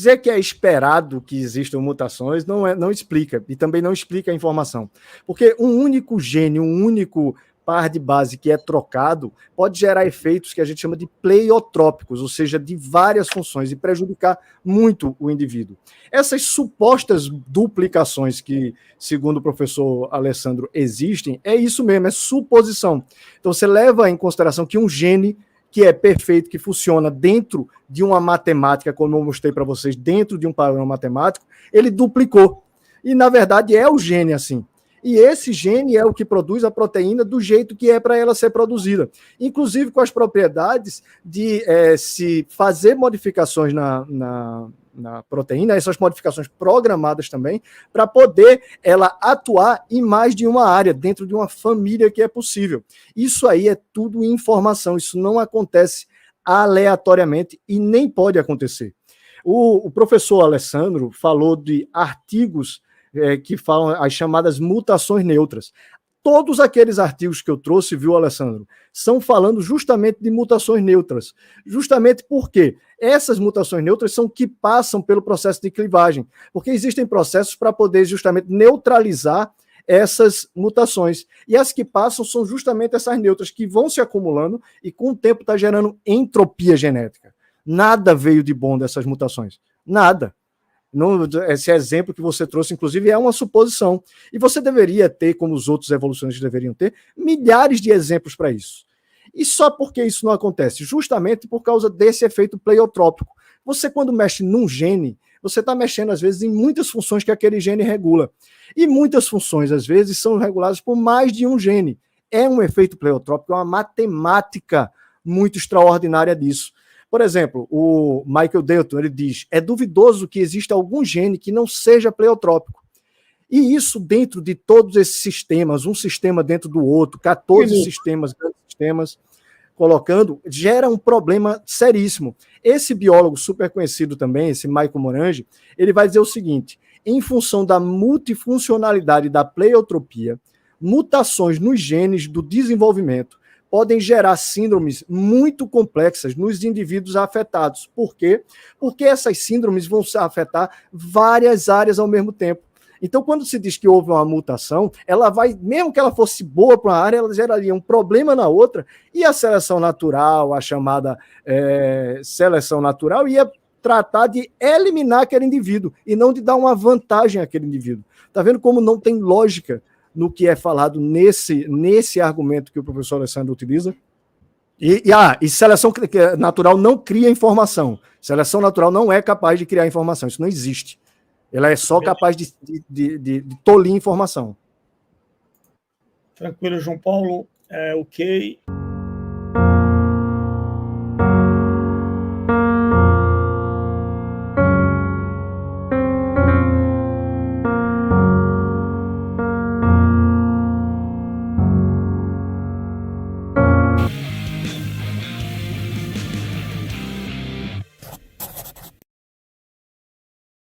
Dizer que é esperado que existam mutações não explica, e também não explica a informação. Porque um único gene, um único par de base que é trocado, pode gerar efeitos que a gente chama de pleiotrópicos, ou seja, de várias funções, e prejudicar muito o indivíduo. Essas supostas duplicações que, segundo o professor Alessandro, existem, é isso mesmo, é suposição. Então, você leva em consideração que um gene que é perfeito, que funciona dentro de uma matemática, como eu mostrei para vocês, dentro de um padrão matemático, ele duplicou. E, na verdade, é o gene assim. E esse gene é o que produz a proteína do jeito que é para ela ser produzida. Inclusive com as propriedades de se fazer modificações na proteína, essas modificações programadas também, para poder ela atuar em mais de uma área, dentro de uma família que é possível. Isso aí é tudo informação, isso não acontece aleatoriamente e nem pode acontecer. O professor Alessandro falou de artigos que falam as chamadas mutações neutras. Todos aqueles artigos que eu trouxe, viu, Alessandro, são falando justamente de mutações neutras. Justamente porque essas mutações neutras são que passam pelo processo de clivagem, porque existem processos para poder justamente neutralizar essas mutações. E as que passam são justamente essas neutras que vão se acumulando e com o tempo está gerando entropia genética. Nada veio de bom dessas mutações. Nada. Esse exemplo que você trouxe, inclusive, é uma suposição. E você deveria ter, como os outros evolucionistas deveriam ter, milhares de exemplos para isso. E só porque isso não acontece? Justamente por causa desse efeito pleiotrópico. Você, quando mexe num gene, você está mexendo, às vezes, em muitas funções que aquele gene regula. E muitas funções, às vezes, são reguladas por mais de um gene. É um efeito pleiotrópico, é uma matemática muito extraordinária disso. Por exemplo, o Michael Dalton, ele diz, é duvidoso que exista algum gene que não seja pleiotrópico. E isso dentro de todos esses sistemas, um sistema dentro do outro, 14 sistemas, grandes sistemas, colocando, gera um problema seríssimo. Esse biólogo super conhecido também, esse Michael Morangi, ele vai dizer o seguinte, em função da multifuncionalidade da pleiotropia, mutações nos genes do desenvolvimento podem gerar síndromes muito complexas nos indivíduos afetados. Por quê? Porque essas síndromes vão afetar várias áreas ao mesmo tempo. Então, quando se diz que houve uma mutação, ela vai, mesmo que ela fosse boa para uma área, ela geraria um problema na outra, e a seleção natural, a chamada seleção natural, ia tratar de eliminar aquele indivíduo, e não de dar uma vantagem àquele indivíduo. Está vendo como não tem lógica no que é falado nesse argumento que o professor Alessandro utiliza? E seleção natural não cria informação. Seleção natural não é capaz de criar informação. Isso não existe. Ela é só capaz de tolir informação. Tranquilo, João Paulo. Ok.